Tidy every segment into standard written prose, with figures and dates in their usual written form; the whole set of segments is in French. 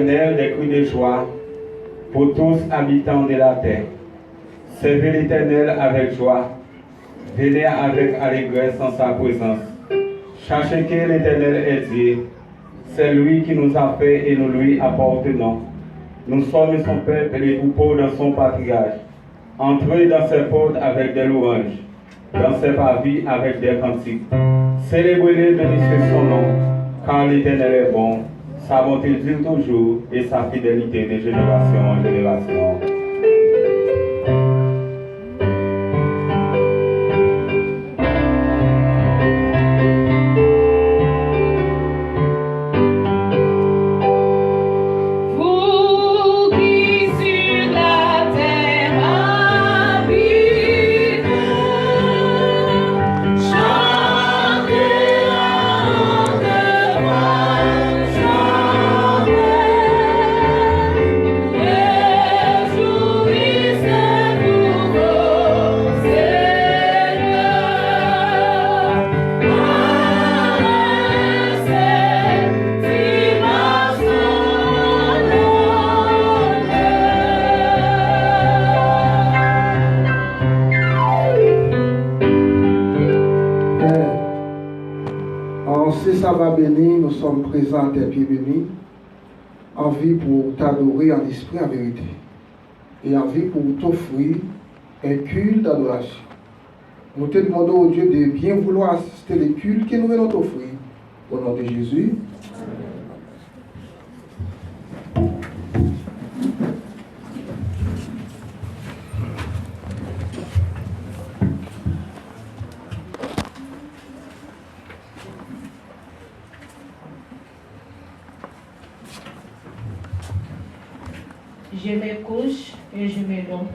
l'Éternel des cris de joie pour tous habitants de la terre. Servez l'Éternel avec joie. Venez avec allégresse en sa présence. Sachez que l'Éternel est Dieu. C'est lui qui nous a fait et nous lui appartenons. Nous sommes son peuple et les troupeaux dans son pâturage. Entrez dans ses portes avec des louanges, dans ses parvis avec des cantiques. Célébrez-le, bénissez son nom, car l'Éternel est bon. Sa bonté dure toujours et sa fidélité de génération en génération. Ça va béni, nous sommes présents à tes pieds bénis, en vie pour t'adorer en esprit, en vérité, et en vie pour t'offrir un culte d'adoration. Nous te demandons au Dieu de bien vouloir assister les cultes que nous venons t'offrir. Au nom de Jésus. Je me couche et je me dors.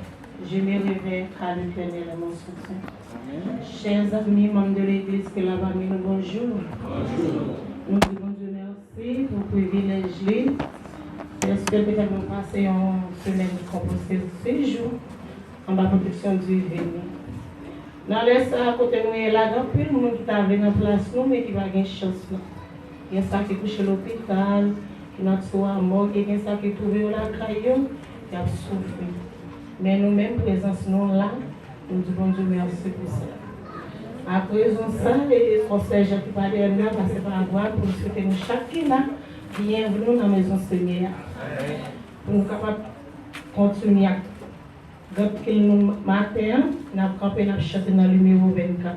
Je me réveille car l'Éternel est mon soutien. Chers amis, membres de l'Église, que la famille, nous bonjour. Nous disons Dieu merci pour le privilège. J'espère que nous avons passé une semaine composée de 6 jours en la protection du venu. Dans les à côté de nous, il y a plus de monde qui est venu en place, nous, mais qui va avoir une chance. Il y a ça qui couche à l'hôpital. Notre soir mort, quelqu'un qui est trouvé au la caillou, qui a souffert. Mais nous-mêmes, présence nous là, nous disons Dieu merci pour ça. À présent, ça, les conseils qui parlent de nous, passer par voir pour nous souhaiter nous chacun bienvenue dans la maison Seigneur. Pour nous capables de continuer. Donc, nous matin, nous avons campé la chanter dans le numéro 24.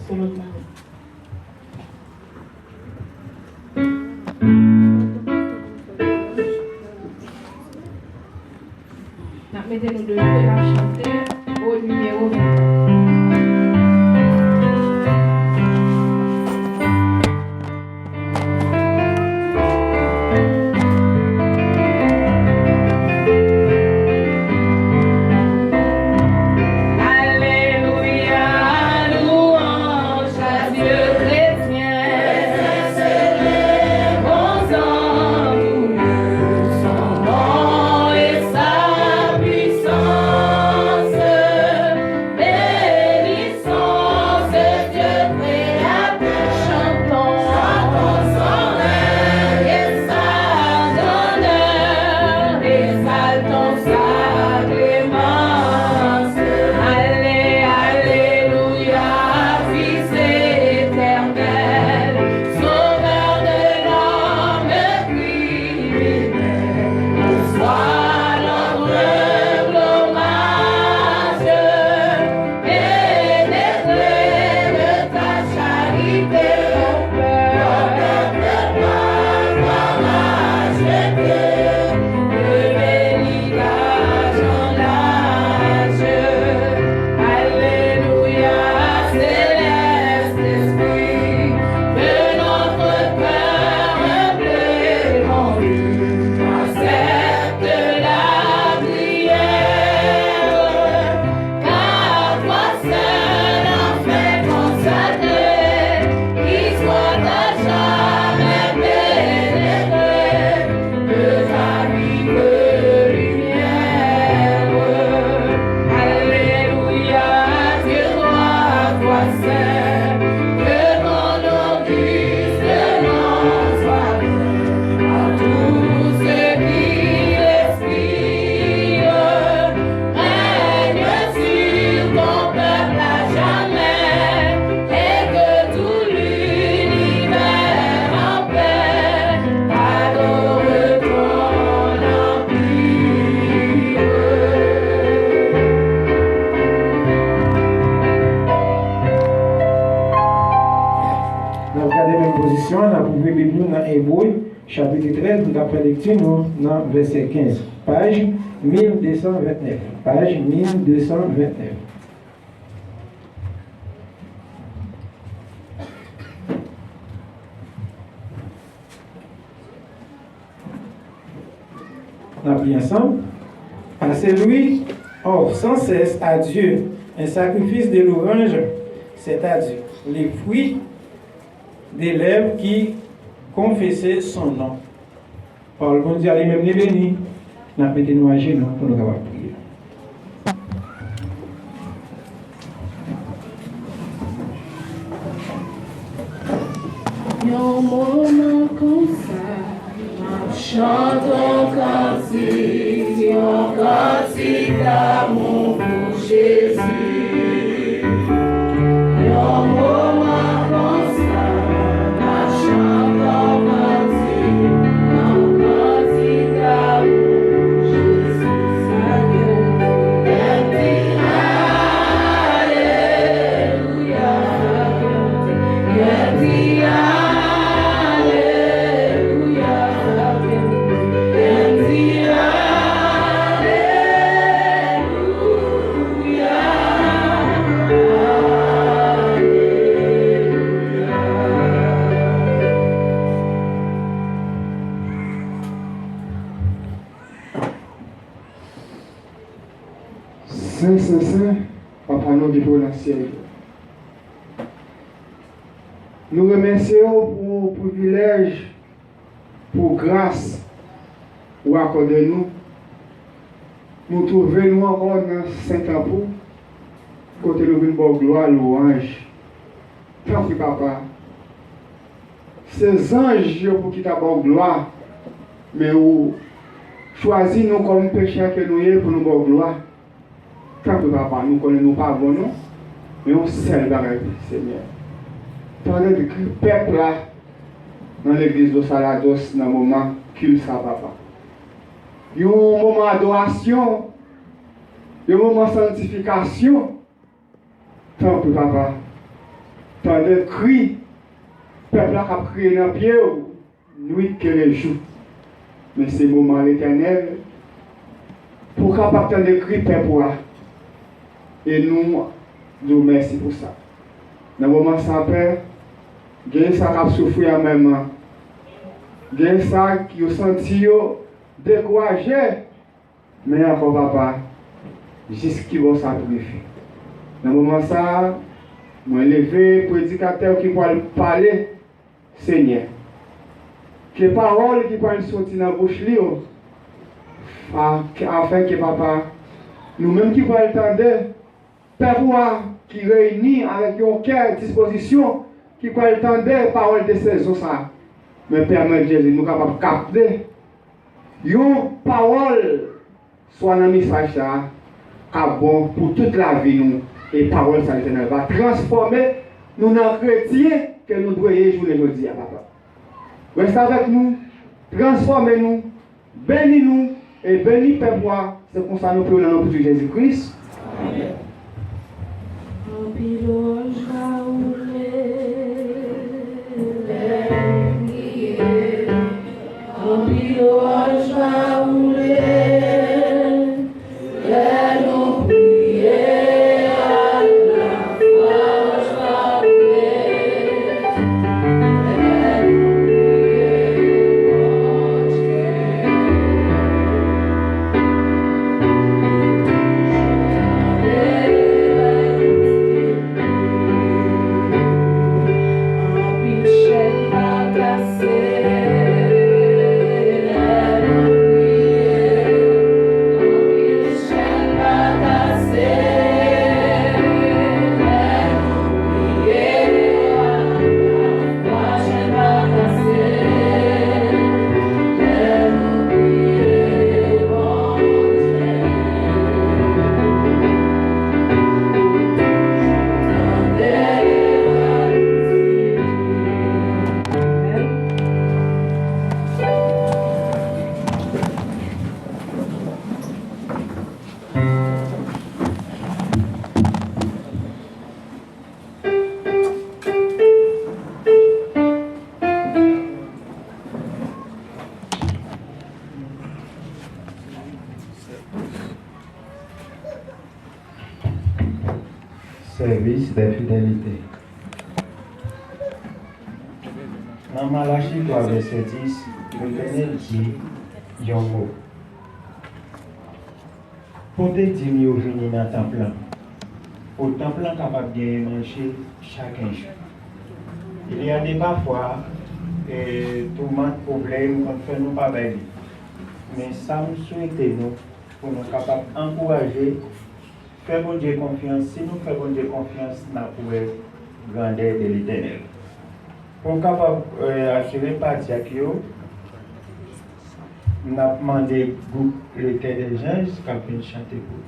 Sur l'autre matin. Mettez-nous de la chanter au numéro 20. Son nom et sa puissance. bénédiction, on a prouvé Bible dans Hébreu, chapitre 13, nous avons lecture dans verset 15. Page 1229. Page 1229. On a pris ensemble. Parce que lui offre sans cesse à Dieu un sacrifice de louange, c'est-à-dire les fruits des lèvres qui confessaient son nom. Par le bon Dieu, lui-même les bénis. On a pété nous à genoux pour nous avoir prié. Yon moment comme ça, chante un cantique d'amour pour Jésus. Yon moment comme ça, chante un cantique d'amour pour Jésus. Saint, Papa nous qui est dans le ciel. Nous remercions pour le privilège, pour grâce, ou accorder nous. Nous trouvons nous encore dans Saint-Ampou, côté nous venons pour gloire, louange. Tant pis, Papa. Ces anges pour qui t'abord gloire, mais où choisis nous comme pécheurs que nous sommes pour nous pour gloire. Tant pis, Papa, nous connaissons pas bon nom, mais on sait bagage, Seigneur. Pendant que le peuple là, dans l'église de Salados, dans le moment qu'il ça, Papa. Il y a un moment d'adoration, il y a un moment de sanctification. Tant pis, Papa. Tant de cris, le peuple a crié dans le pied, nuit que le jour. Mais c'est le moment l'éternel pour capable de cris, peuple là. Et nous merci pour ça. Dans le moment sans Père, il y a ça qui a souffert en même temps. Il y a ça qui a senti découragé. Mais encore Papa, jusqu'à va sacrifier. Dans le moment ça, je me levé, prédicateur qui peut parler, Seigneur. Que parole qui peut sortir dans la bouche, afin que Papa, nous-mêmes qui pouvons entendre, Père qui réunit avec un cœur disposition, qui peut entendre les paroles de ces eaux. Mais permettre Jésus, nous sommes capables de capter une parole, soit dans le message, qui est bon pour toute la vie. Nous, et parole, ça va transformer nous dans les chrétiens que nous devons jouer aujourd'hui, Papa. Restez avec nous, transformez-nous, bénis-nous et bénis Père. C'est comme ça que nous prions dans le nom de Jésus-Christ. Amen. Yeah. Service des fidélités. Dans Malachie 3, verset 10, l'Éternel dit un mot. Pour te dire au venir dans le temple, pour le temple capable de manger chaque jour. Il y a des parfois tout le monde problème qu'on fait nous pas bien. Mais ça nous souhaite nous pour nous capables d'encourager, faire bon Dieu confiance. Si nous faisons bon Dieu confiance, nous pouvons grandeur de l'Éternel. Pour capable assurer partie avec eux, nous avons demandé au groupe l'Éternel des Anges qui a pu chanter pour nous.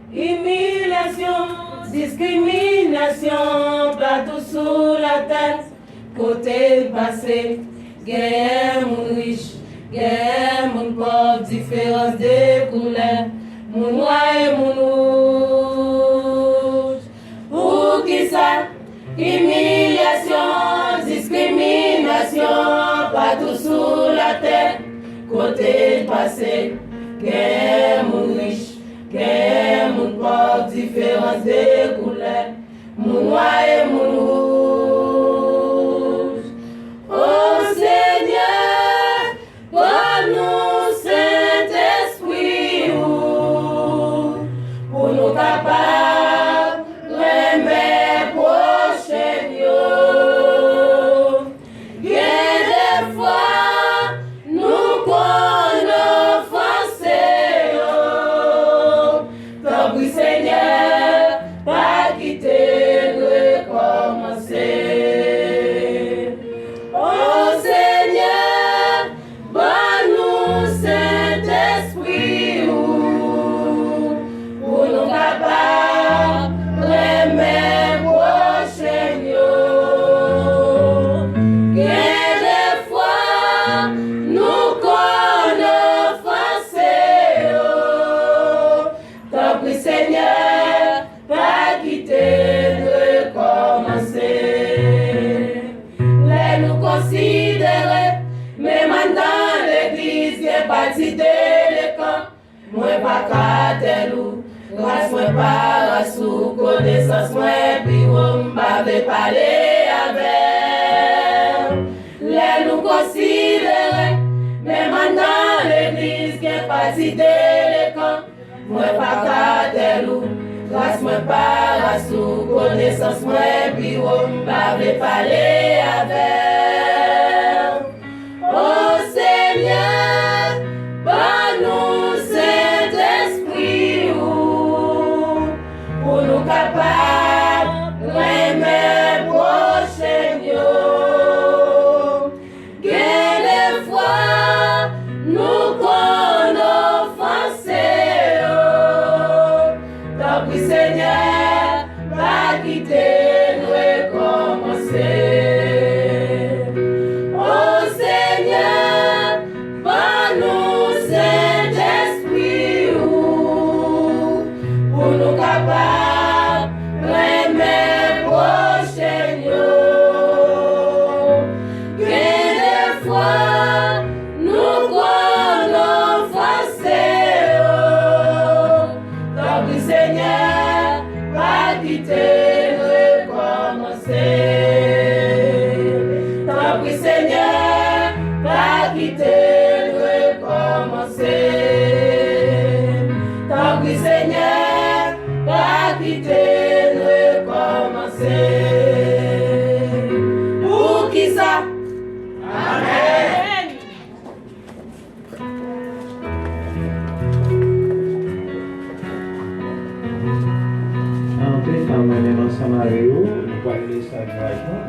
Humiliation, discrimination, partout sous la tête, côté passé, guerre, mon riche, guerre, mon pauvre, différence de couleurs, mon noir et mon rouge. Pour qui ça? Humiliation, discrimination, partout sous la tête, côté passé, guerre, mon riche. Qu'est mon pauvre, différence de couleurs, mon noir et mon rouge. Oh Seigneur, donne-nous Saint-Esprit pour nous capables d'aimer prochain yo. Bien des fois, nous connaissons offensés. Oui Seigneur, pas quitter, recommencer. Oh Seigneur, donne-nous Saint-Esprit pour nous capables d'aimer prochain yo. Bien des fois, nous connaissons offensés. Tant pis Seigneur, pas quitter, recommencer. Les nous considérer, même dans l'église, qui est parti de l'écran. Moi pas qu'à loup, grâce moi pas sous connaissance, moi puis on m'avait parlé avec. Les nous considérer, même dans l'église, qui est parti de l'écran. Moi pas qu'à loup, grâce moi pas sous connaissance, moi puis on m'avait parlé avec. Oh Seigneur, donne-nous Saint-Esprit pour nous capables d'aimer prochain yo. Quelle des fois nous connaissons offensés. Tant pis Seigneur, pas quitter, nous recommencer. Oh Seigneur, donne-nous Saint-Esprit pour nous capables d'aimer prochain yo. Que des fois, nous connaissons offensés. Tant pis Seigneur, quitter, recommencer. Tant pis Seigneur, pas quitter, recommencer. Tant pis Seigneur, pas quitter, recommencer. Pour qui ça? Amen. Entrez quand même ensemble avec vous, nous allons descendre à genoux,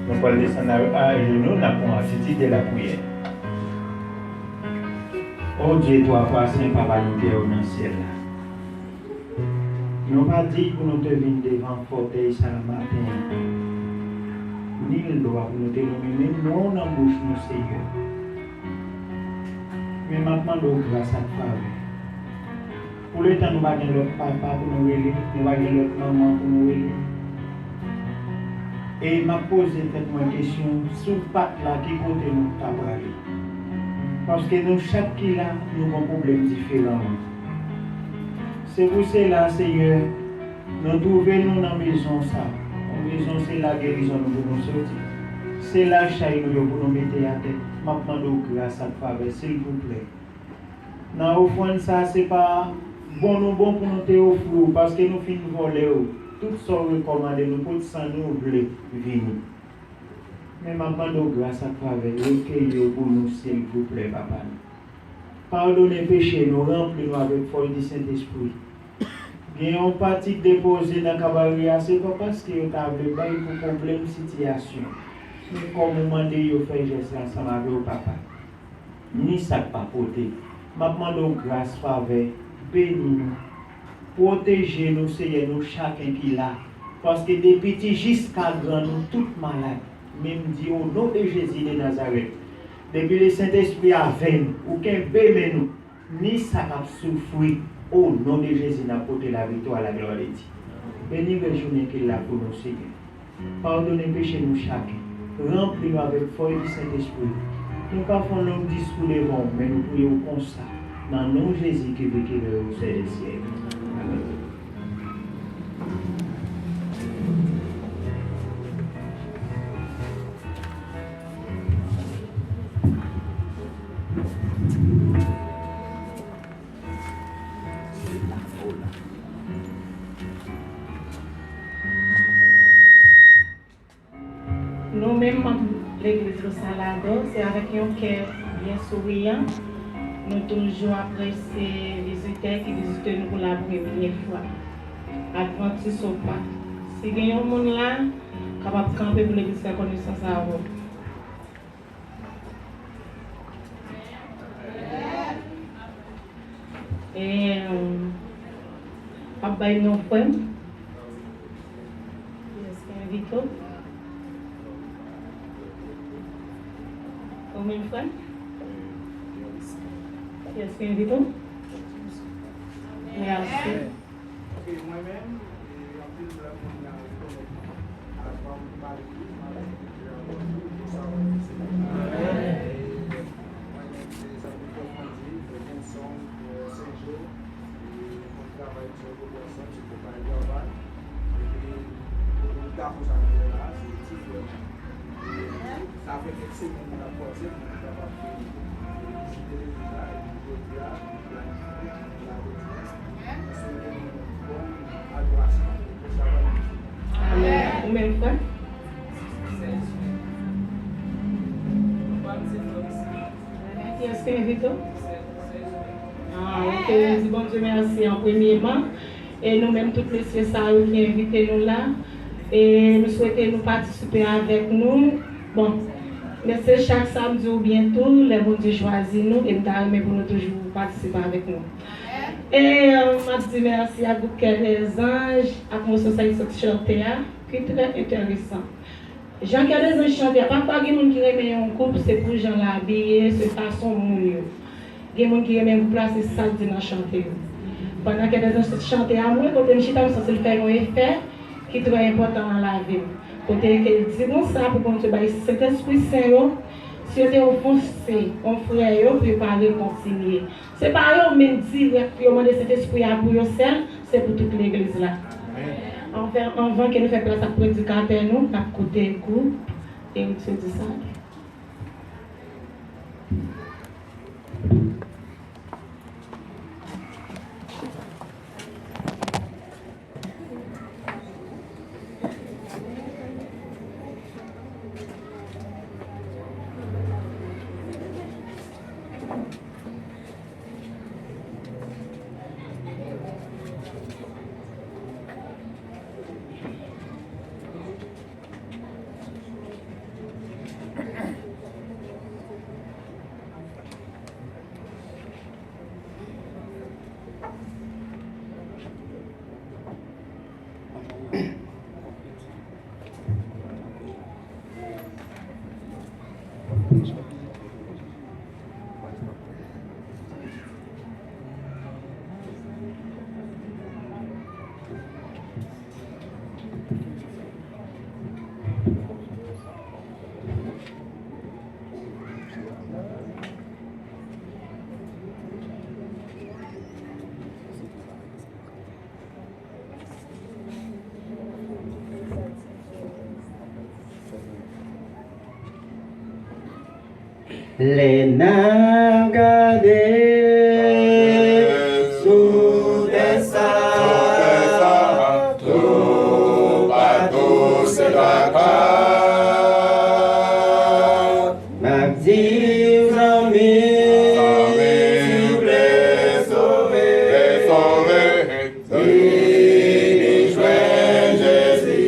nous allons descendre à genoux, nous allons attitude de la prière. Oh Dieu, toi, fois saint papa, nous te dans le ciel là. Nous pas dit que nous te venons devant le fauteuil ce matin. Ni le droit pour nous te nommer, non en bouche nous Seigneur. Mais maintenant, nous grâce à toi. Pour le temps, nous avons l'autre papa pour nous aider, nous avons l'autre maman pour nous aider. Et m'a posé une question sur le pacte là qui côté nous parler. Parce que nous, chaque qui là, nous avons un problème différent. C'est pour cela, Seigneur, nous trouvons dans la maison ça. La maison, c'est la guérison nous pour nous sortir. C'est la chaîne nous pour nous mettre à tête. Maintenant, nous grâce à faveur, s'il vous plaît. Dans le fond, ça, c'est pas bon pour nous te offrir parce que nous finissons voler. Tout ça recommandé, nous pour sans nous voulons venir. Mais maintenant, nous grâce à faveur, recueillez pour nous, s'il vous plaît, papa. Pardonnez péché, nous remplissons avec force du Saint-Esprit. Il y a une partie déposée dans le cabaret, c'est pas parce que vous avez pour problème situation. Mais comme vous demandez, vous faites geste ensemble avec vos papa. Ni ça pas porter. Maintenant, nous grâce faveur, bénis-nous, protégez-nous, Seigneur, nous chacun qui est là. Parce que des petits jusqu'à grand, nous tous malades. Même dit au nom de Jésus de Nazareth. Depuis le Saint-Esprit a vain, aucun bébé nous, ni ça a souffert. Au nom de Jésus, nous apporté la victoire à la gloire de Dieu. Bénis la journée qu'il a pour nous, Seigneur. Pardonnez péché nous chacun. Remplis-nous avec force du Saint-Esprit. Nous ne faisons pas un discours devant, mais nous prions comme ça. Dans le nom de Jésus qui veut qu'il le ciel des siècles. Amen. Nous-mêmes, l'église de Salado, c'est avec un cœur bien souriant. Nous toujours apprécions les visiteurs qui visitent nous pour la première fois. Adventistes ou pas. Si il y a un monde là, capable de camper pour l'église faire connaissance à vous. Et papa et nos frères. Est-ce qu'il y a un combien de fois? Est-ce qu'il y a un Vito? Merci. Moi-même, ça fait quelques semaines qu'on a porté, on a fait visiter les villages, Amen. Combien de fois? Est-ce qu'il y a un Vito? Ok, bon Dieu merci en premièrement. Et nous-mêmes, toutes les sœurs qui invitent nous là. Et nous souhaitons nous participer avec nous. Bon, mais c'est chaque samedi ou bientôt, les bons Dieu choisit nous et nous allons pour nous toujours participer avec nous. Et je dis merci à vous des anges, à mon société chanter, qui est très intéressant. Jean qui a des anges chanter, parfois il y a des gens qui remettent un couple, c'est pour Jean l'habiller, c'est façon mieux. Il y a des gens qui remettent placer ça dans chanter. Pendant que des anges chanter à moi, quand je suis là, ça fait un effet qui est très important dans la vie. Quand il dit bon ça pour qu'on se baille cet esprit saint, si on est offensé, on frère, on peut pas continuer. C'est pas eux même directement de cet esprit à pour eux seul, c'est pour toute l'église là. Avant que nous fassions place à prédicateur, nous, à côté du groupe, et on se dit ça. Les navgadés sous des sables, tout bateau se l'accorde. Ma petite amie, si vous les sauver, si joint Jésus,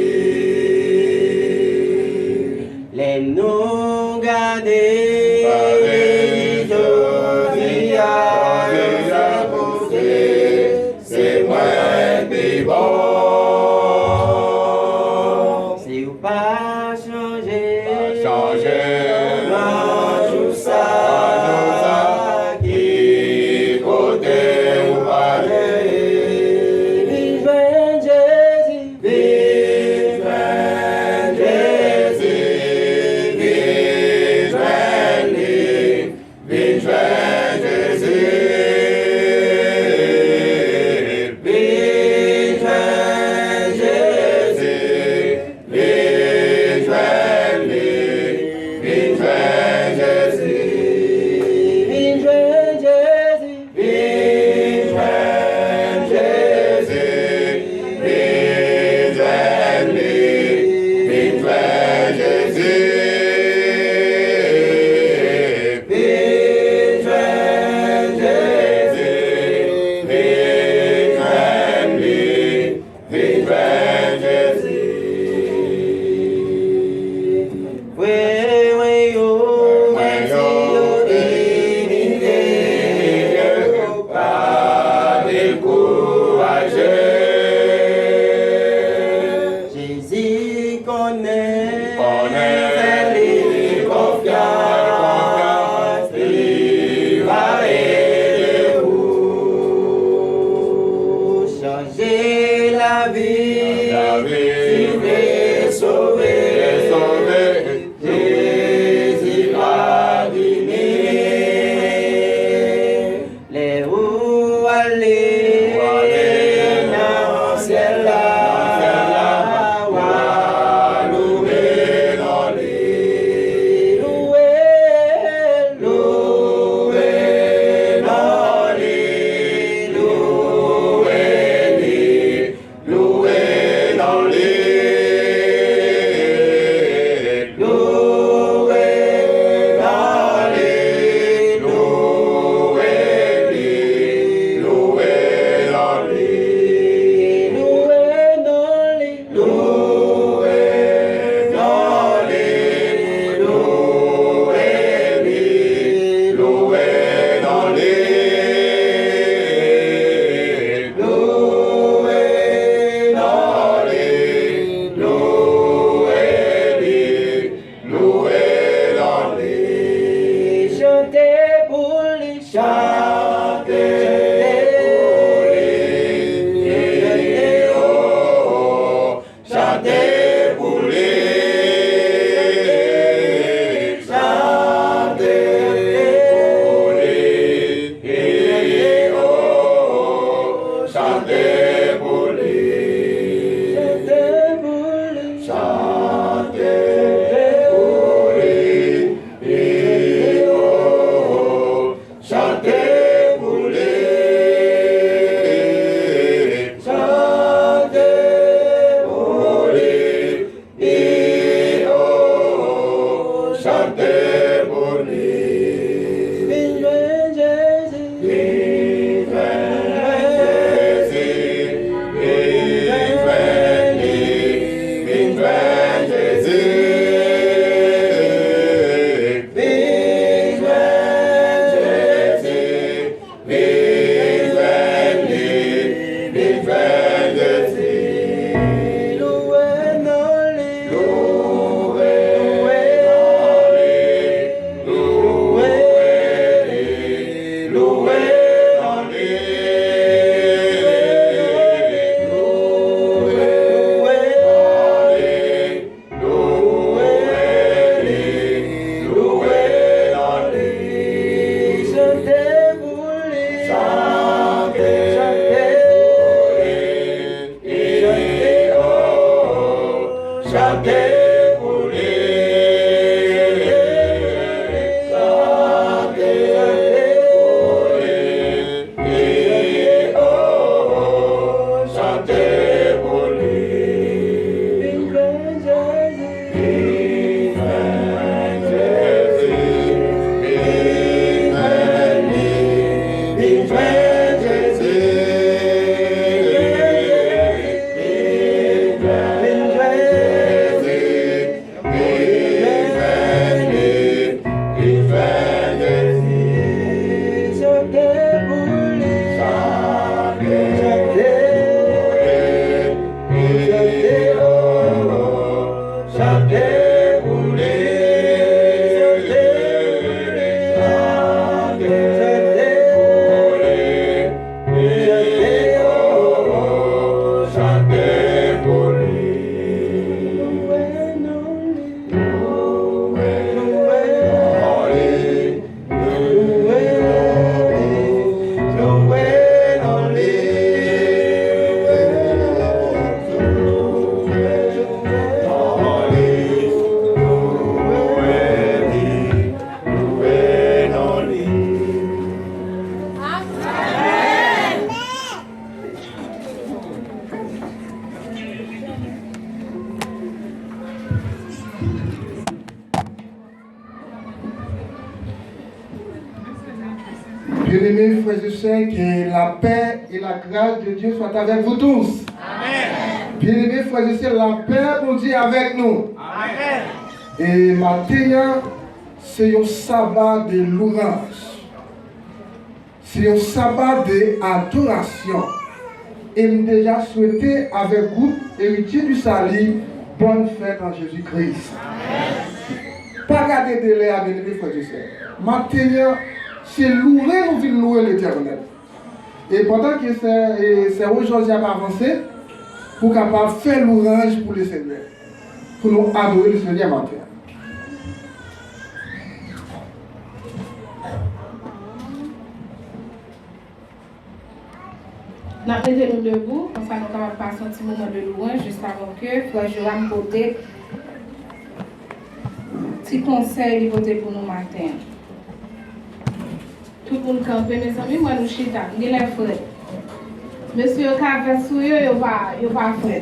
les nous garder. Loué Bien-aimés frères et sœurs, que la paix et la grâce de Dieu soient avec vous tous. Amen. Bien-aimés frères et sœurs, la paix pour Dieu avec nous. Amen. Et maintenant, c'est un sabbat de louange. C'est un sabbat d'adoration. Et nous déjà souhaité avec vous, héritier du salut, bonne fête en Jésus-Christ. Pas garder délai à bien-aimés frères et sœurs. Maintenant, c'est louer, nous voulons louer l'Éternel. Et pendant que c'est aujourd'hui à avancer, pour capable faire l'ouange pour le Seigneur. Pour nous adorer le Seigneur maintenant. Nous mettons nous debout, comme ça nous sommes passer un petit moment de louange juste avant que Frère Joram côté petit conseil pour nous matin. Tout le monde campe, mes amis, moi nous chita, nous les frères. Monsieur Cave sous eux, il va frère.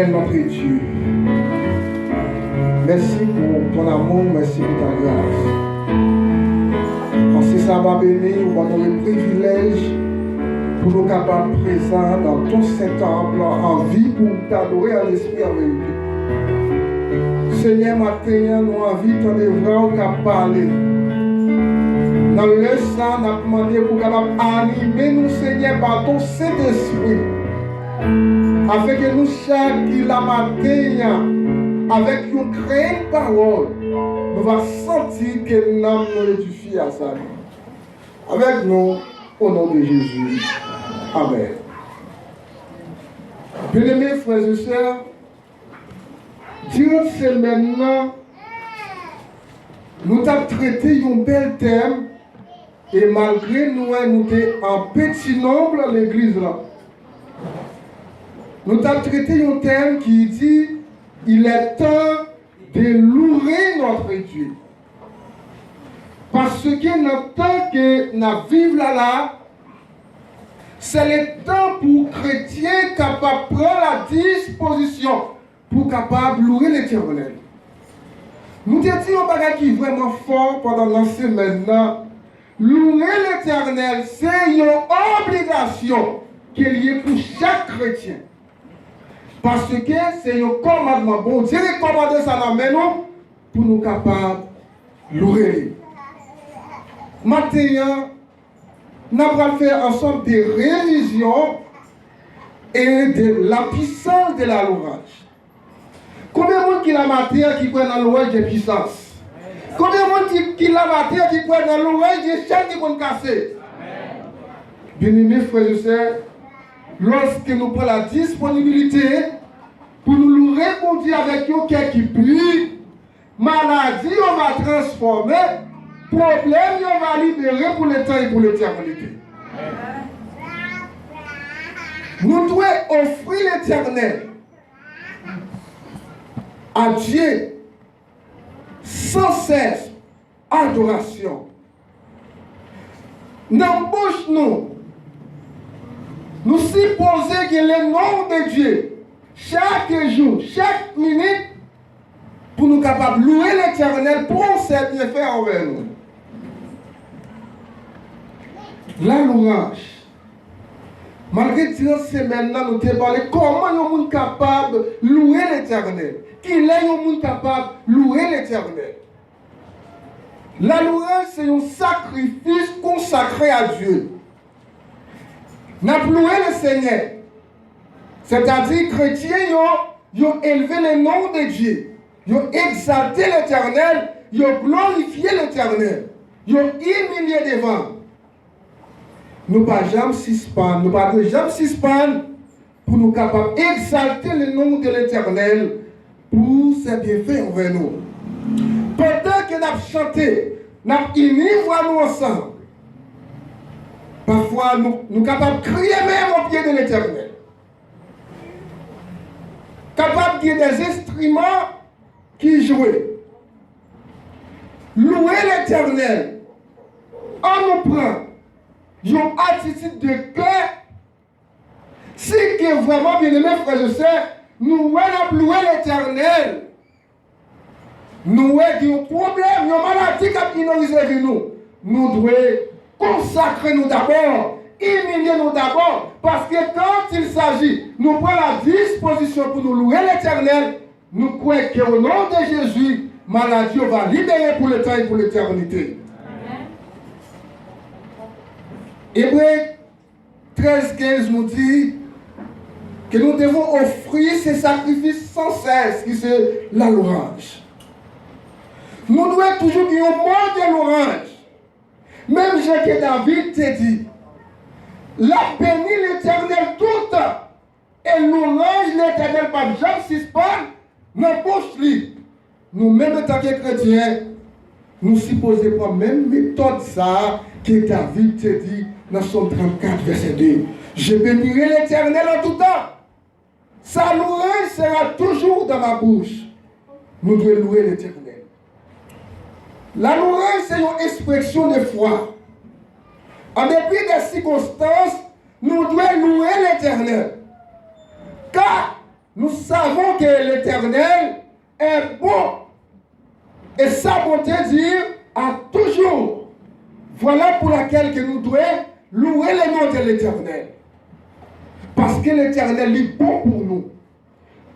Éternel, notre Dieu, merci pour ton amour, merci pour ta grâce. Ainsi, ça va bénir, on va donner le privilège pour nous capables présents dans ton Saint-Temple en vie pour t'adorer à l'esprit en vérité. Seigneur, matin, nous envie de t'en qu'à parler. Dans le sang, nous avons demandé pour capable animer nous, Seigneur, par ton Saint-Esprit. Afin que nous, chaque la matin, avec une crainte parole, nous allons sentir que l'âme nous édifie à ça. Avec nous, au nom de Jésus. Amen. Bien-aimés frères et sœurs, durant cette semaine, nous avons traité un bel thème et malgré nous, nous sommes en petit nombre à l'église là. Nous avons traité un thème qui dit il est temps de louer notre Dieu. Parce que notre temps que nous vivons là, c'est le temps pour chrétiens capables de prendre la disposition pour capable de louer l'Éternel. Nous te disons un bagage qui est vraiment fort pendant la semaine. Louer l'Éternel, c'est une obligation qui est liée pour chaque chrétien. Parce que c'est un commandement. Bon Dieu a commandé ça dans nous pour nous capables de louer. Maintenant, nous allons faire ensemble des révisions et de la puissance de la louange. Combien de monde qui la matière qui prend dans la louange de puissance? Combien de monde qui la matière qui prend dans la louange de chaînes qui vont casser? Bien-aimés frères et sœurs, lorsque nous prenons la disponibilité pour nous répondre avec un cœur qui brille, maladie on va transformer, problème on va libérer pour le temps et pour l'éternité. Nous devons offrir l'Éternel à Dieu sans cesse adoration. N'embauche nous supposons que le nom de Dieu chaque jour, chaque minute pour nous capables de louer l'Éternel pour ses bienfaits envers nous. La louange. Malgré que c'est maintenant nous te parlé comment nous sommes capables de louer l'Éternel. Qu'il est nous capable de louer l'Éternel. La louange c'est un sacrifice consacré à Dieu. Nous avons loué le Seigneur. C'est-à-dire que les chrétiens ont élevé le nom de Dieu. Ils ont exalté l'Éternel. Ils ont glorifié l'Éternel. Ils ont humilié devant. Nous ne pouvons jamais suspendre. Nous ne pouvons jamais suspendre pour nous capables d'exalter le nom de l'Éternel pour ses bienfaits envers nous. Pendant que nous avons chanté, nous avons unis nous ensemble. Parfois, nous sommes capables de crier même au pied de l'Éternel. Capables de dire des instruments qui jouent. Louer l'Éternel. On nous prend une attitude de cœur. Si que vraiment, bien aimé frère et sœur, nous voulons louer l'Éternel. Nous avons un problème, une maladie qui minorise nous. Nous devons consacrer nous d'abord, humilier nous d'abord, parce que quand il s'agit, nous prenons la disposition pour nous louer l'Éternel, nous croyons qu'au nom de Jésus, maladie va libérer pour le temps et pour l'éternité. Hébreux 13-15 nous dit que nous devons offrir ces sacrifices sans cesse, qui c'est la louange. Nous devons toujours dire un mot de louange. Même ce que David te dit, la béni l'Éternel tout et louange l'Éternel par Jean 6 dans bouche libre. Nous-mêmes, en tant que chrétiens, nous supposons prendre la même méthode ça que David te dit dans Somme 34, verset 2. Je bénirai l'Éternel en tout temps. Sa louange sera toujours dans ma bouche. Nous devons louer l'Éternel. La louange, c'est une expression de foi. En dépit des circonstances, nous devons louer l'Éternel. Car nous savons que l'Éternel est bon. Et sa bonté dure à toujours. Voilà pour laquelle que nous devons louer le nom de l'Éternel. Parce que l'Éternel est bon pour nous.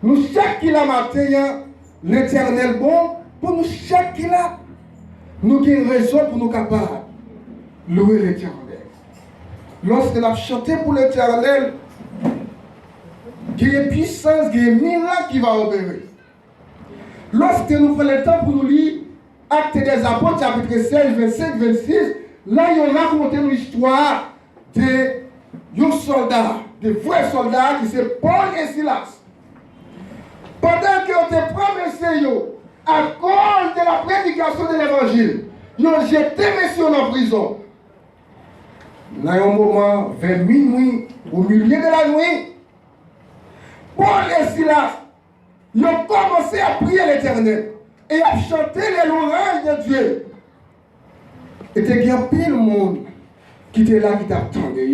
Nous, chaque matin, l'Éternel bon, pour nous, chaque nous avons une raison pour nous capables de louer l'Éternel. Lorsque nous avons chanté pour l'Éternel, il y a une puissance, il y a un miracle qui va opérer. Lorsque nous prenons le temps pour nous lire Actes des Apôtres, chapitre 16, 25, 26, là, il y a raconté une histoire de soldats, de vrais soldats qui sont Paul et Silas. Pendant qu'ils ont été promis à cause de la prédication de l'évangile, ils ont jeté messieurs en prison. Dans un moment, vers minuit, au milieu de la nuit, Paul et Silas, ils ont commencé à prier l'Éternel et à chanter les louanges de Dieu. Et il y a pile de monde qui était là, qui t'attendait.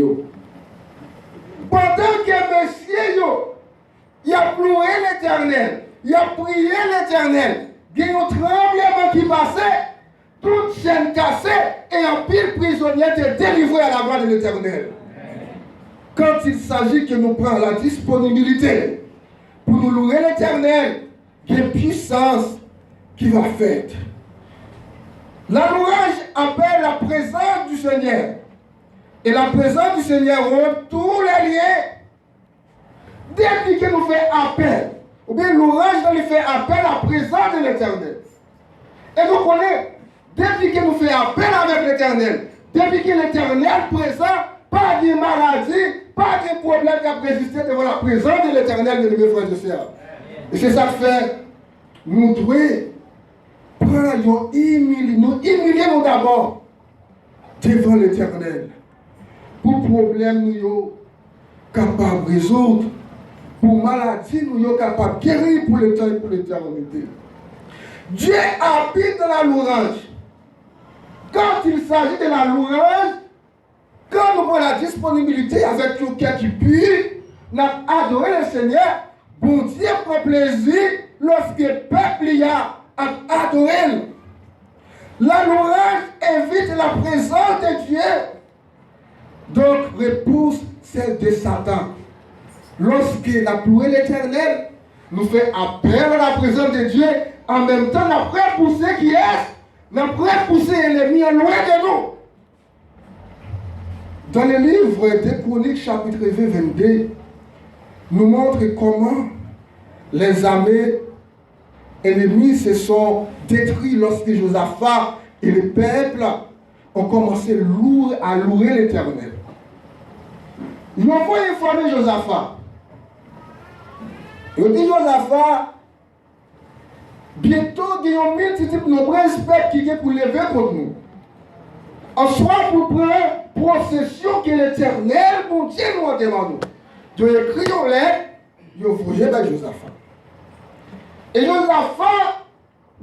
Pendant que messieurs, il a loué l'Éternel, il a prié l'Éternel, il y a un tremblement qui passait, toute chaîne cassée, et un pile prisonnier était délivré à la voix de l'Éternel. Quand il s'agit que nous prenions la disponibilité pour nous louer l'Éternel, il y a une puissance qui va faire. La louange appelle la présence du Seigneur. Et la présence du Seigneur rompt tous les liens. Depuis que nous faisons appel, ou bien l'ouvrage nous fait appel à la présence de l'Éternel. Et nous connaissons, depuis que nous faisons appel avec l'Éternel, depuis que l'Éternel présent, pas de maladie, pas de problème qui a résisté devant la présence de l'Éternel de mes frères et sœurs. Et c'est ça que fait, nous devons prendre, nous humilier nous d'abord devant l'Éternel. Pour problème nous sommes capables de résoudre. Pour maladie, nous sommes capables de guérir pour le temps et pour l'éternité. Dieu habite dans la louange. Quand il s'agit de la louange, quand nous avons la disponibilité avec le cœur qui pue, nous adorons le Seigneur, bon Dieu prend plaisir lorsque le peuple y a adoré. La louange invite la présence de Dieu. Donc, repousse celle de Satan. Lorsqu'il a loué l'Éternel, nous fait appel à la présence de Dieu, en même temps, nous avons repoussé qui est, nous avons repoussé l'ennemi loin de nous. Dans le livre des Chroniques, chapitre 22, nous montre comment les armées ennemies se sont détruites lorsque Josaphat et le peuple ont commencé à louer l'Éternel. Ils ont fait informer Josaphat. Ils ont dit Josaphat, bientôt il y a un multitude de nombreux peuples qui viennent pour lever contre nous. En soit pour prendre possession que l'Éternel, mon Dieu, nous a demandé. Dieu a écrit en lettre, il a envoyé vers Josaphat. Et Josaphat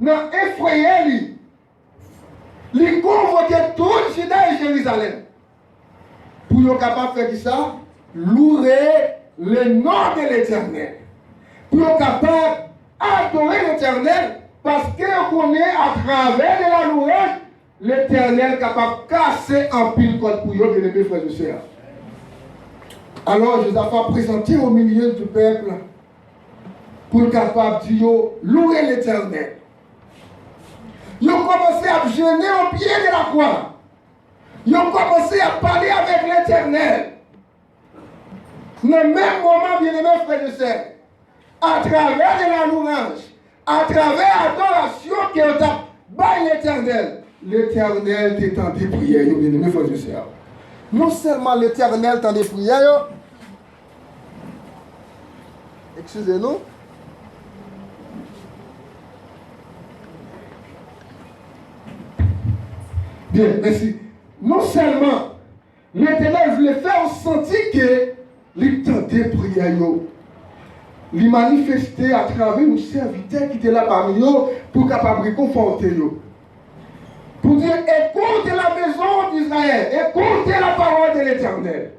n'a effrayé lui. Il convoquait tout Juda et Jérusalem. Pour être capable de faire ça, louer le nom de l'Éternel. Pour être capable d'adorer l'Éternel, parce qu'on est à travers de la louange, l'Éternel est capable de casser un pile code pour eux, bien aimés frères et sœurs. Alors Josaphat présenté au milieu du peuple pour être capable de dire louer l'Éternel. Ils ont commencé à jeûner au pied de la croix. Ils ont commencé à parler avec l'Éternel. Dans le même moment, bien aimés frères et sœurs, à travers de la louange, à travers l'adoration qui est par l'Éternel, l'Éternel t'étend des prières, bien aimés frères et sœurs. Non seulement l'Éternel t'étend des prières, excusez-nous, bien, merci. Non seulement l'Éternel voulait faire sentir que l'étendue des prières, il manifestait à travers nos serviteurs qui étaient là parmi eux pour capable réconforter eux. Pour dire, écoutez la maison d'Israël, écoutez la parole de l'Éternel.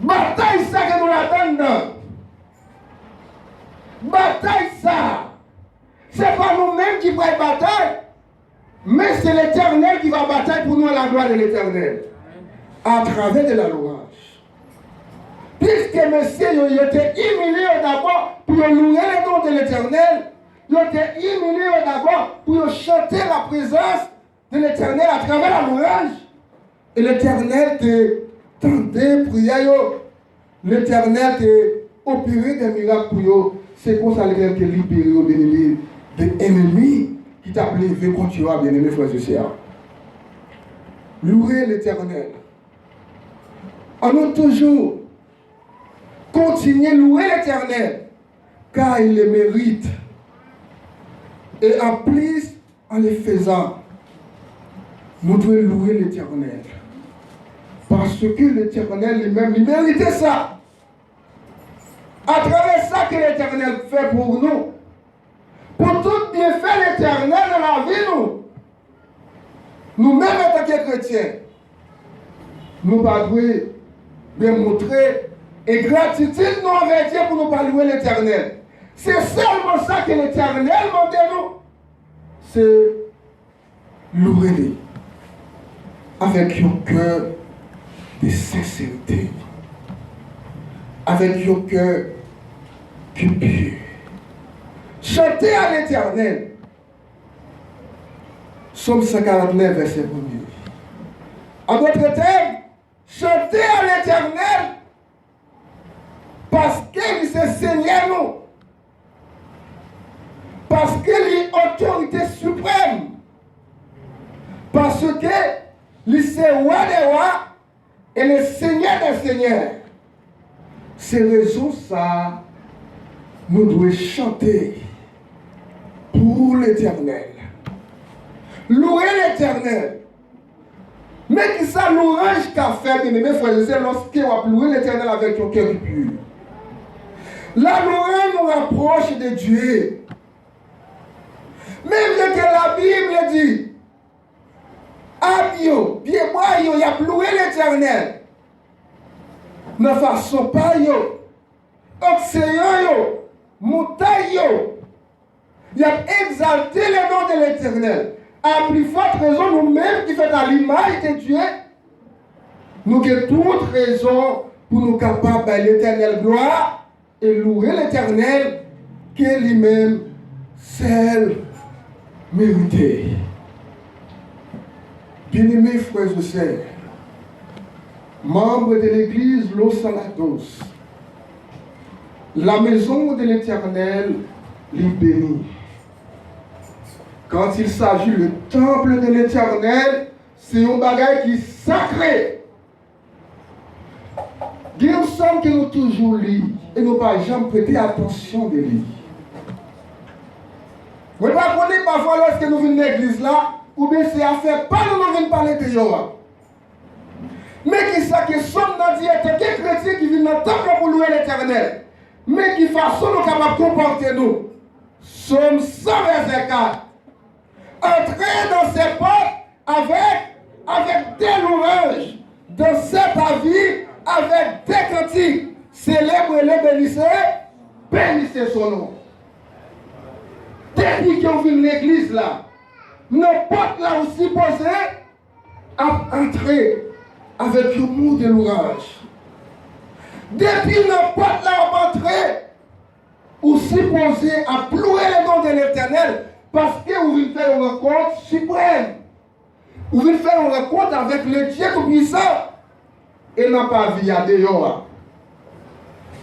Bataille ça que nous l'attendons. Mais c'est l'Éternel qui va batailler pour nous à la gloire de l'Éternel. À travers de la louange. Puisque monsieur, il était humilié d'abord pour louer le nom de l'Éternel. Il était humilié d'abord pour chanter la présence de l'Éternel à travers la louange. Et l'Éternel te tendait, priait. L'Éternel te opéré des miracles pour eux. C'est pour ça que l'Éternel te libéré au bénéfice des ennemis qui t'a levé contre toi, bien-aimé frères et sœurs. Louez l'Éternel. On a toujours continué à louer l'Éternel, car il le mérite. Et en plus, en le faisant, nous devons louer l'Éternel. Parce que l'Éternel lui-même, il méritait ça. À travers ça que l'Éternel fait pour nous. Pour tout bienfait l'Éternel dans la vie, nous-mêmes en tant que chrétiens, nous devons bien montrer et gratitude nous envers Dieu pour nous pas louer l'Éternel. C'est seulement ça que l'Éternel demande de nous. C'est louer avec un cœur de sincérité, avec un cœur pur. Chantez à l'Éternel. Psaume 149, verset 1er. En d'autres termes, chantez à l'Éternel parce qu'il se Seigneur nous. Parce qu'il est autorité suprême. Parce que il c'est roi des rois et le Seigneur des seigneurs. C'est raison ça, nous devons chanter pour l'Éternel. Louer l'Éternel. Mais qui ça louange qu'a fait, bien aimé frères et sœurs, lorsqu'on va louer l'Éternel avec un cœur pur. La louange nous rapproche de Dieu. Même que la Bible dit, Abio, bien moi, il y a loué l'Éternel. Ne façon pas, océan, montagne, il a exalté le nom de l'Éternel. À plus forte raison, nous-mêmes qui faisons à l'image de Dieu, nous avons toute raison pour nous capables de l'Éternel gloire et louer l'Éternel qui est lui-même seul mérité. Bien-aimés frères et sœurs, membres de l'église Los Salados, la maison de l'Éternel les bénit. Quand il s'agit du temple de l'Éternel, c'est un bagage qui est sacré. Il nous semble que nous toujours lire et nous pas jamais prêter attention de lire. Vous ne pas connaître parfois lorsque nous venons de l'église là, ou bien c'est à faire pas nous venons parler de Yoa. Mais qui ça que sommes dans Dieu, quelques chrétiens qui viennent dans le temple pour louer l'Éternel. Mais qui façon nous capables de comporter nous. Somme 100 verset 4. Entrez dans ces portes avec des louanges, dans cette avis avec des cantiques. Célébrez-le, bénissez son nom. Depuis qu'on vient de l'église là, n'importe là où supposé à entrer avec le mot de louange. Depuis n'importe là où entrer, ou supposé à louer le nom de l'Éternel, parce que vous venez faire une rencontre suprême. Vous venez faire une rencontre avec le Dieu Tout-Puissant. Et non pas via dehors.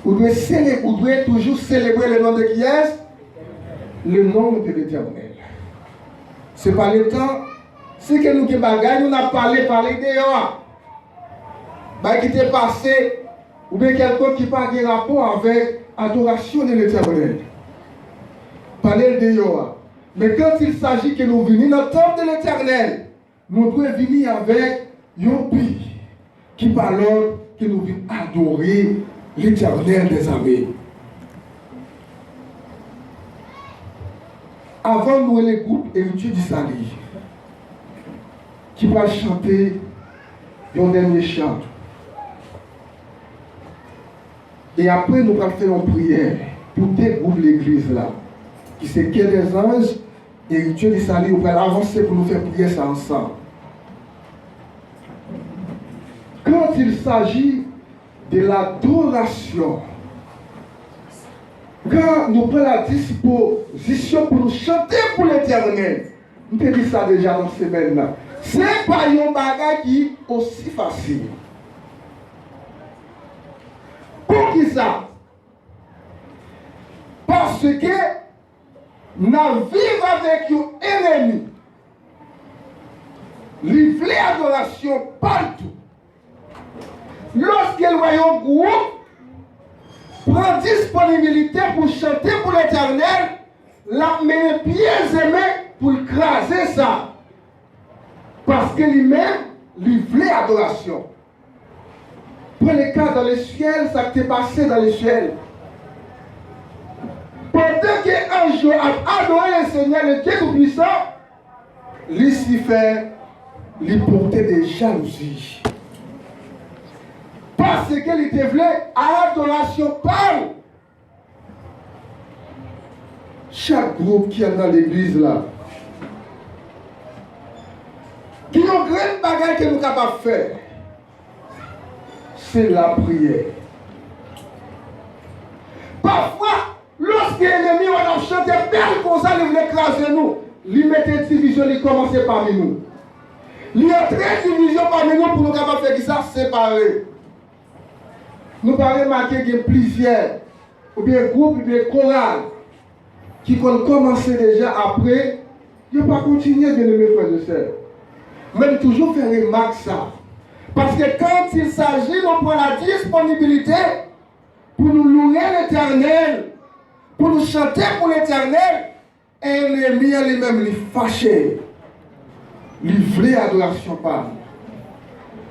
Vous devez toujours célébrer le nom de qui est? Le nom de l'Éternel. Ce n'est pas le temps. Si que nous qui bagaille, nous n'avons parlé dehors. Bah, qui t'est passé, ou bien quelqu'un qui n'a pas de rapport avec l'adoration de l'Éternel. Parler dehors. Mais quand il s'agit que nous venions dans le temple de l'Éternel, nous devons venir avec Yopi, qui parle que nous venons adorer l'Éternel des armées. Avant nous, les groupes héritiers du Sali, qui va chanter un dernier chant. Et après, nous allons faire une prière pour des groupes de l'église là, qui c'est que des anges héritier du salut, on va avancer pour nous faire prier ça ensemble. Quand il s'agit de l'adoration, quand nous prenons la disposition pour nous chanter pour l'Éternel, nous te dit ça déjà dans cette semaine-là. C'est pas un bagage qui est aussi facile. Pour qui ça? Parce que nous vivons avec un ennemi. Livrer l'adoration partout. Lorsqu'il voit un groupe, prend disponibilité pour chanter pour l'Éternel, la met les pieds et mains pour écraser ça. Parce que lui-même, livrer l'adoration. Prenez le cas dans le ciel, ça qui est passé dans le ciel. Pendant qu'un jour a adoré le Seigneur, le Dieu Tout-Puissant, Lucifer lui portait des jalousies. Parce qu'il était venu à l'adoration par chaque groupe qui est dans l'église là. Qui ont grand bagage que nous sommes capables de faire, c'est la prière. Parfois, lorsque l'ennemi va chanter belle comme ça, il voulait écraser nous. Il mettait division, il commençait parmi nous. Il y a très division parmi nous pour nous capables de faire ça séparer. Nous avons remarqué qu'il y a plusieurs, ou bien groupes, ou bien chorales, qui ont commencé déjà après, ils n'ont pas continué, bien aimé frères et sœurs. Mais toujours faire remarque ça. Parce que quand il s'agit de prendre la disponibilité pour nous louer l'Éternel, pour nous chanter pour l'Éternel, l'ennemi lui-même lui fâché, lui voulait adoration par nous.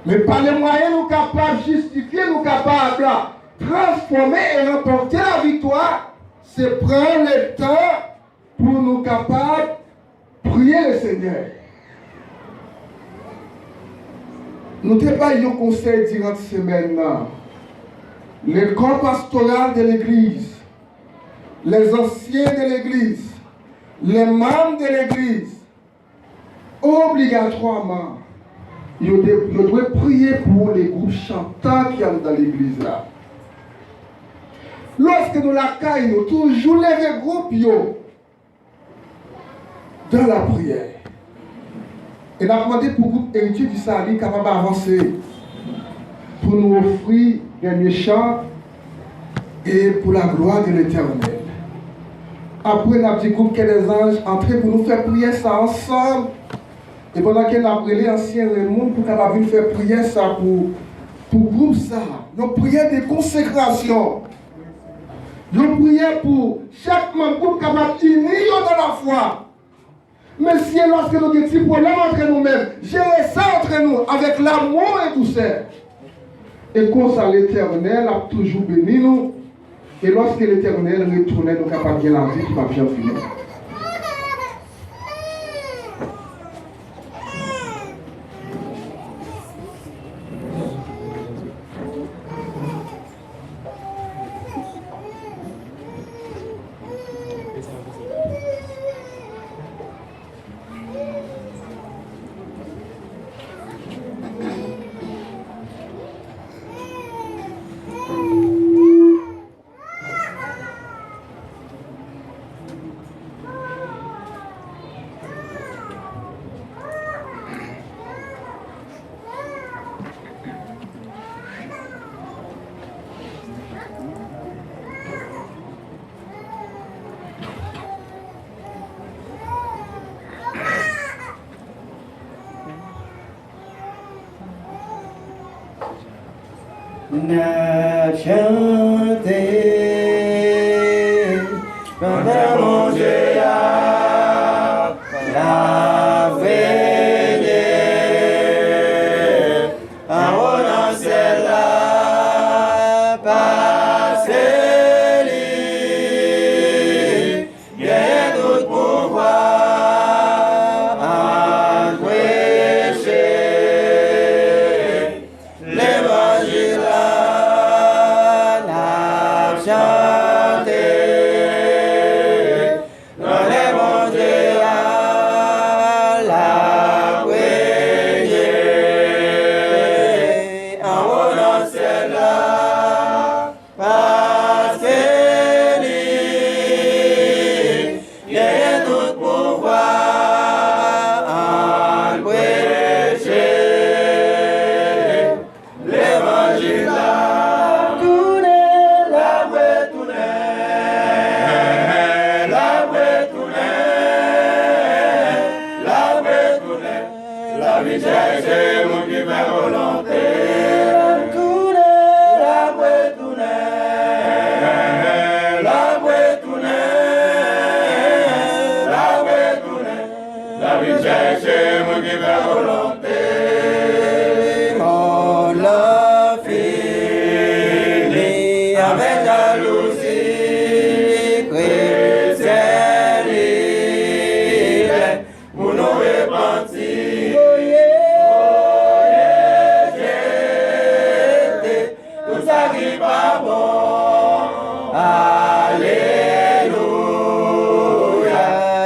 Mais par les moyens nous capables de justifier, nous capables de transformer et remporter la victoire, c'est prendre le temps pour nous capables de prier le Seigneur. Nous n'avons pas eu un conseil durant cette semaine. Le corps pastoral de l'Église, les anciens de l'Église, les membres de l'Église, obligatoirement, ils doivent prier pour les groupes chantants qui sont dans l'Église là. Lorsque nous la caille, nous toujours lever groupe dans la prière. Et nous avons demandé pour le groupe héritier du salut capable d'avancer pour nous offrir des chants et pour la gloire de l'Éternel. Après, nous avons dit groupe que les anges entrés pour nous faire prier ça ensemble. Et pendant que nous avons prié l'ancien Raymond pour capable de faire prier ça pour groupe ça. Nous prions de consécration. Nous prions pour chaque membre groupe capable d'unir dans la foi. Mais si lorsque nous avons des petits problèmes entre nous-mêmes, gérer ça entre nous avec l'amour et douceur. Et comme ça, l'Éternel a toujours béni nous. Et lorsque l'Éternel retourne, nous sommes capables de la vie qui va bien finir. N'a chanté pendant mon Dieu la veille à on c'est la passée il y a tout pouvoir à prêcher l'évangile. Chanter vie chercher mon qui fait volonté. La vie chercher mon qui fait volonté. On l'a fini avec jalousie, chrétien libre, pour nous repentir. Tout ça qui pas bon. Alléluia,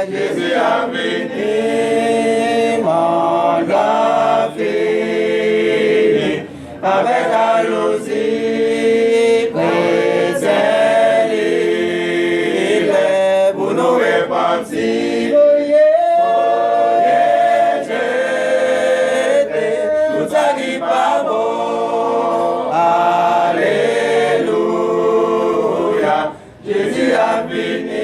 Jésus a venu, mon l'a fini avec jalousie, chrétien libre, pour nous repentir. Tout ça qui pas bon. Alléluia, Jésus a fini.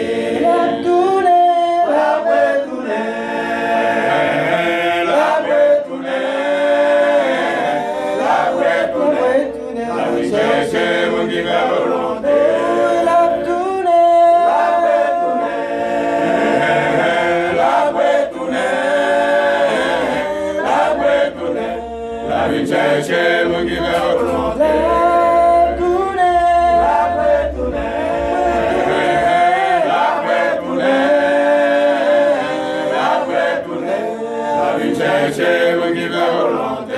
La vie chercher mon qui fait volonté. La vie chercher mon qui fait volonté. La vie chercher mon qui fait volonté.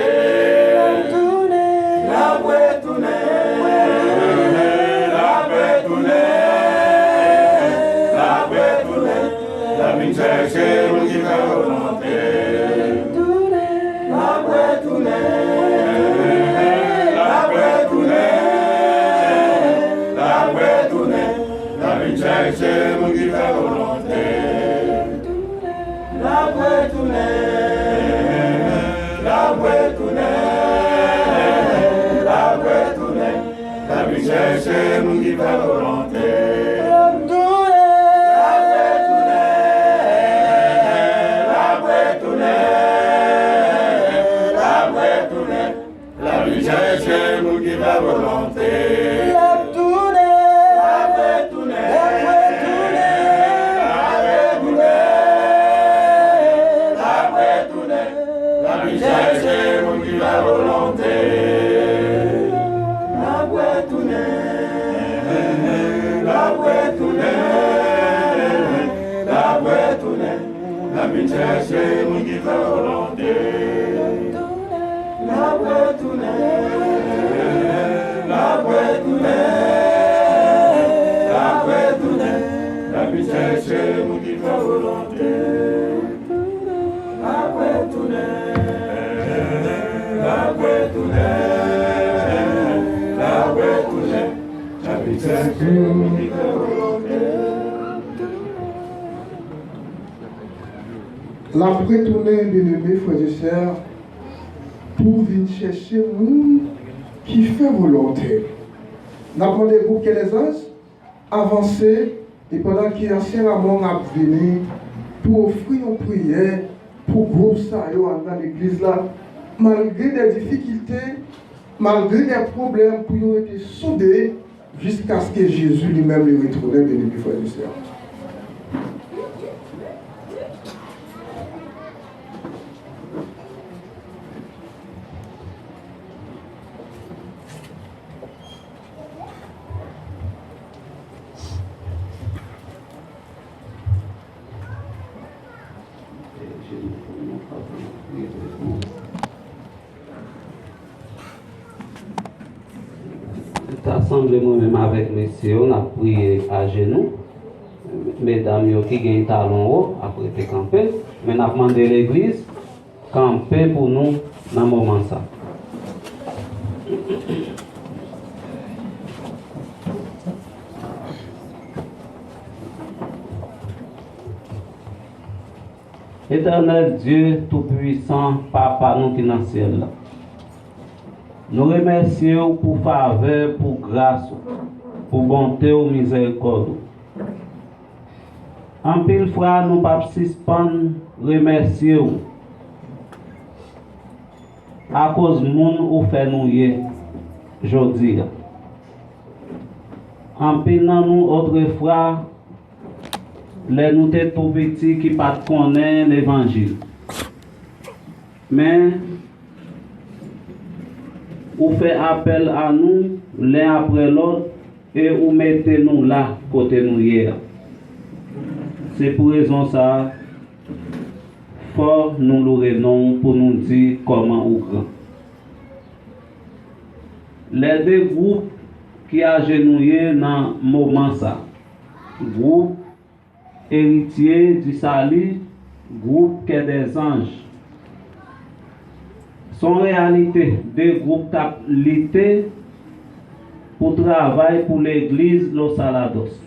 La vie chercher mon qui fait volonté. La vie chercher mon qui fait volonté. La vie chercher mon qui fait volonté. La vie chercher mon qui fait volonté. La vie chercher mon qui fait volonté. La vie chercher mon qui fait volonté. La vie chercher mon qui fait volonté. La vie chercher mon qui fait volonté. La retourner, bien-aimés frères et sœurs, pour venir chercher monde qui fait volonté. N'attendez-vous que les anges avancent et pendant qu'il y a ancien amour à venir pour offrir une prière pour groupe ça dans l'église là, malgré des difficultés, malgré des problèmes, pour nous être soudés jusqu'à ce que Jésus lui-même les retrouve, bien-aimés frères et sœurs. Assemblée moi-même avec messieurs, on a prié à genoux. Mesdames qui gagnent talon haut, après te camper. Mais on a demandé l'église camper pour nous dans le moment ça. Éternel Dieu Tout-Puissant, Papa nous qui dans le ciel. Nous remercions pour faveur, pour grâce, pour bonté ou miséricorde. En pile fois, nous ne pouvons pas remercier à cause moun ou fait nous yé jodi. En pile nan nous autrefois les nous étions tout petits qui pas connaît l'évangile. Mais ou fait appel à nous l'un après l'autre et ou mettez nous là côté nous hier. C'est pour raison ça fort nous l'oreillons pour nous dire comment ou grand. Les deux groupes qui agenouillé dans le moment ça. Groupe héritier du salut, groupe qui est des anges. Son réalité, des groupes qui pour travail pour l'église Los Salados.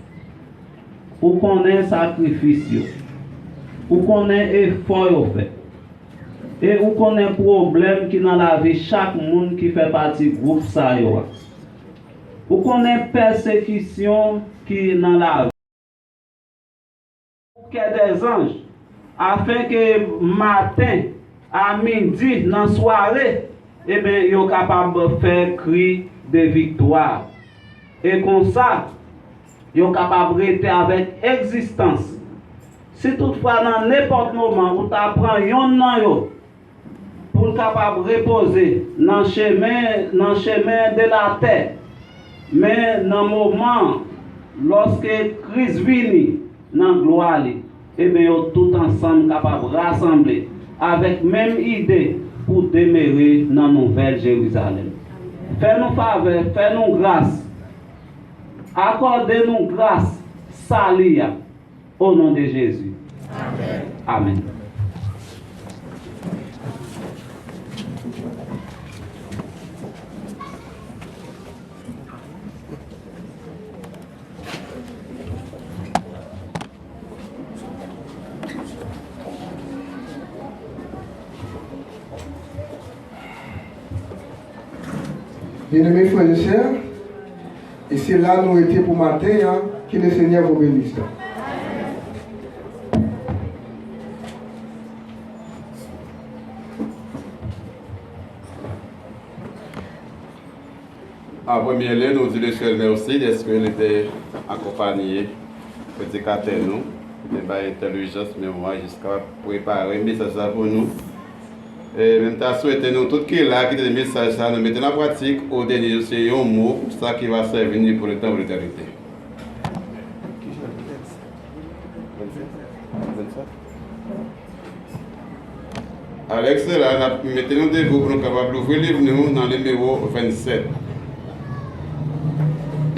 Ou connaît sacrifice, ou connaît effort fait. Et ou connaît problème qui dans la vie chaque monde qui fait partie du groupe ça yo. Ou connaît persécution qui dans la vie qui est des anges afin que matin à midi dans soirée et bien yo capable de faire cri de victoire et comme ça yo capable de rester avec existence. Si toutefois dans n'importe moment où tu apprends yon nan yo pour capable reposer dans le chemin de la terre, mais dans le moment lorsque Christ vient dans la gloire, et bien tout ensemble capable de rassembler avec même idée pour demeurer dans la nouvelle Jérusalem. Fais-nous faveur, fais-nous grâce, accordez-nous grâce, salia, au nom de Jésus. Amen. Amen. Bien-aimés frères et sœurs, et c'est là nous étions pour matin, hein, que le Seigneur vous bénisse. En premier lieu, nous disons le Seigneur merci d'être qu'il était accompagné, prédicateur nous, de par intelligence, mais moi jusqu'à préparer un message pour nous. Et même temps, souhaiter nous tout qui est là, qui est le message, nous mettons en pratique au dernier, c'est un mot, ça qui va servir pour le temps de l'éternité. Avec cela, nous mettons des groupes pour nous capables d'ouvrir le livre dans le numéro 27.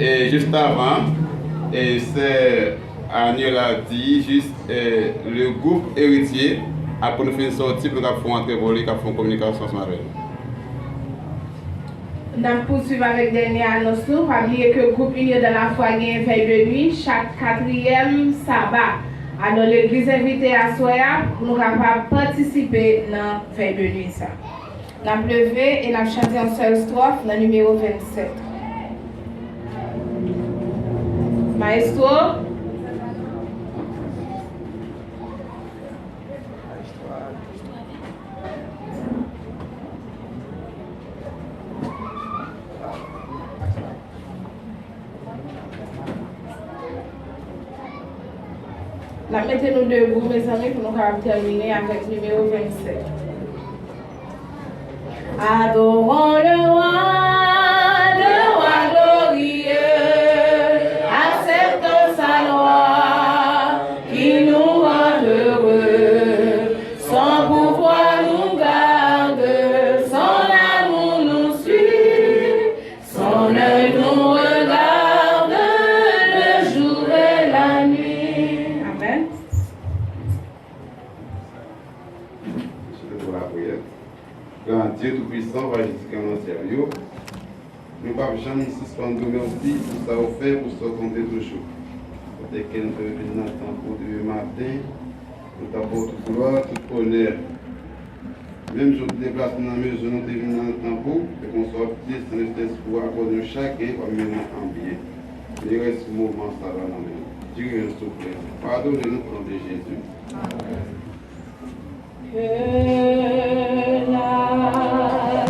Et juste avant, c'est Aniel a dit, juste le groupe héritier, après nous faire une sortie pour nous faire entrer pour lui, pour faire une communication avec nous. Nous poursuivons avec la dernière annonce. Nous pas oublier que le groupe Uni de la foi gagne veille de nuit chaque 4e sabbat. Alors l'église invitée à Soya pour nous capables participer dans la veille de nuit. Nous avons levé et nous avons chanté en seule strophe dans le numéro 27. Maestro. Mettez-nous debout, mes amis, pour nous terminer avec le numéro 27. Adorons le roi glorieux, acceptons sa loi, qui nous rend heureux, son pouvoir nous garde, son amour nous suit, son œil nous regarde le jour et la nuit. Amen. Pour la prière. Grand Dieu Tout-Puissant, va jusqu'à mon sérieux. Nous ne pouvons jamais suspendre merci pour ça offert, pour ça compter toujours. Dès qu'elle peut venir dans le temps pour demain matin, nous t'apportons toute gloire, tout honneur. Même si nous nous déplaçons dans la maison, nous devons dans le temps pour, et qu'on soit petit, sans le test pour accorder chacun, pour mener en bien. Il reste un moment, ça va dans le monde. Dieu nous souffle. Pardonnez-nous au nom de Jésus. Que la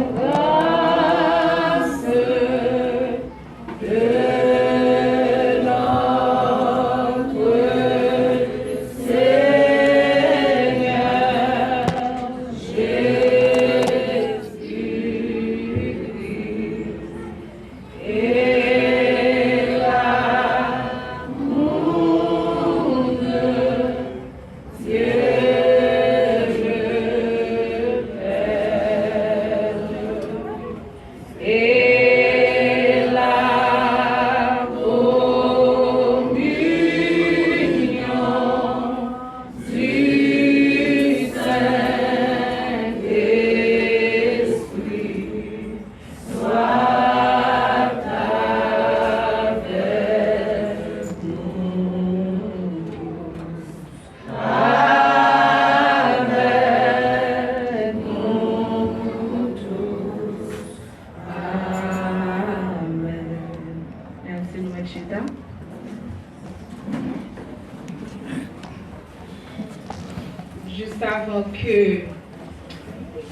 Donc,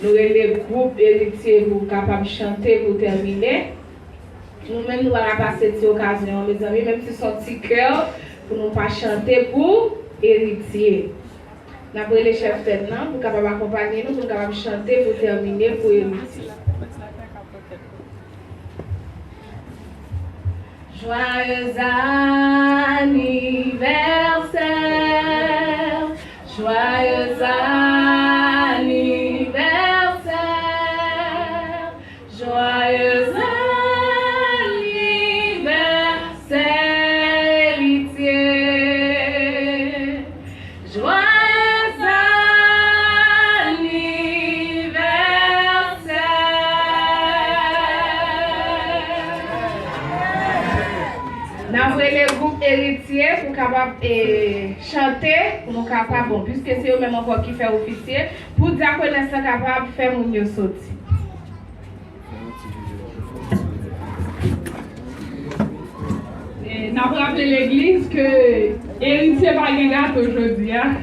nous avons les groupes héritiers pour capables de chanter pour terminer. Nous-mêmes, nous allons passer cette occasion, mes amis, même si c'est un petit cœur, pour nous pas chanter pour héritiers. Nous avons les chefs maintenant pour capables d'accompagner nous, pour capables de chanter pour terminer pour héritiers. Joyeux anniversaire, joyeux anniversaire, joyeux anniversaire, héritier, joyeux anniversaire. Nous avons les groupes héritiers pour capable chanter, pour nous capables, bon, puisque c'est eux-mêmes encore qui fait officier, pour dire qu'on est capable de faire mon mieux sortir. Nous avons rappelé l'église que héritier va gagner aujourd'hui. Hein?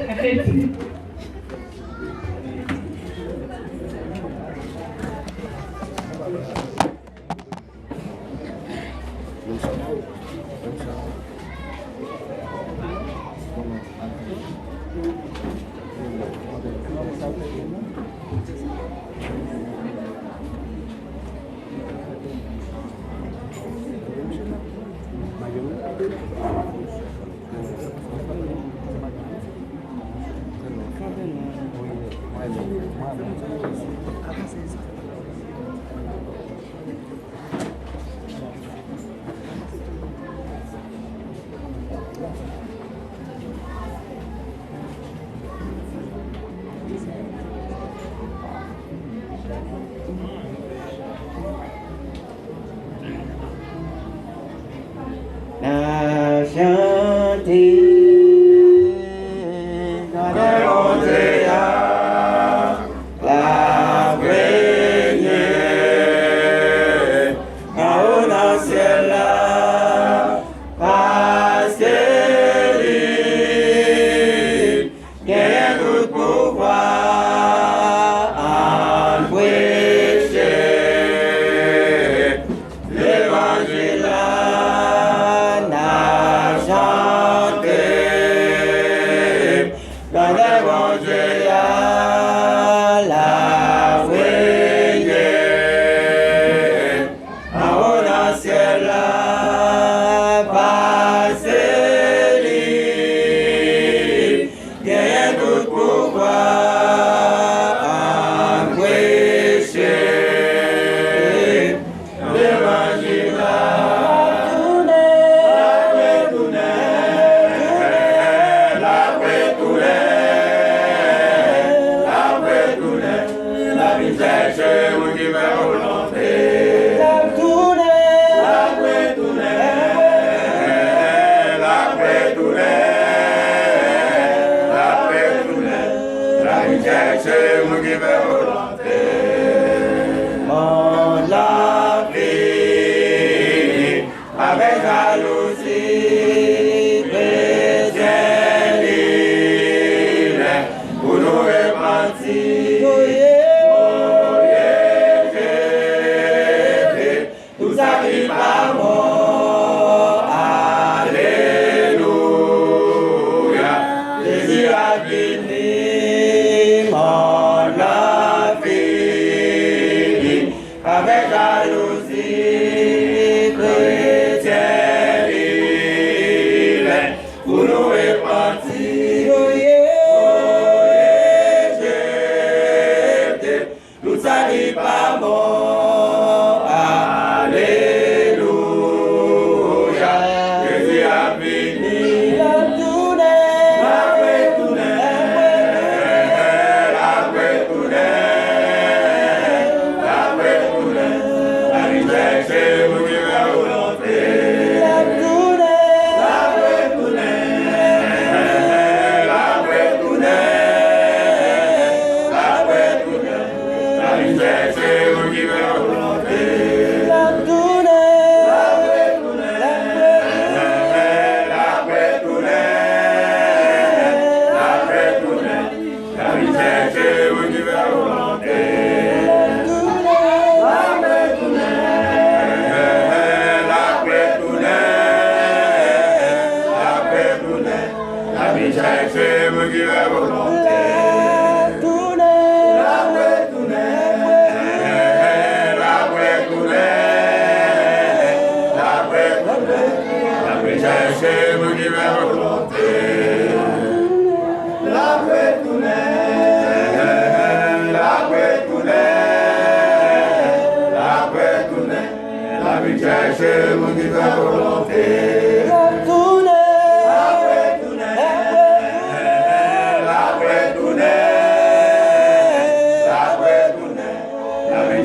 vie chercher mon qui fait volonté.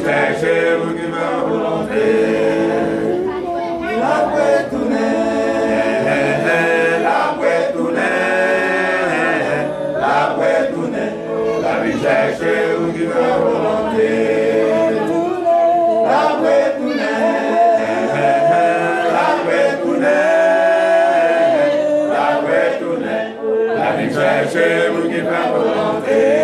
Chercher mon qui fait volonté. La paix tourner, la paix tourner, la paix tourner. La vie chercher mon qui fait volonté. La paix tourner, la paix tourner, la paix tourner. La vie chercher mon qui fait volonté.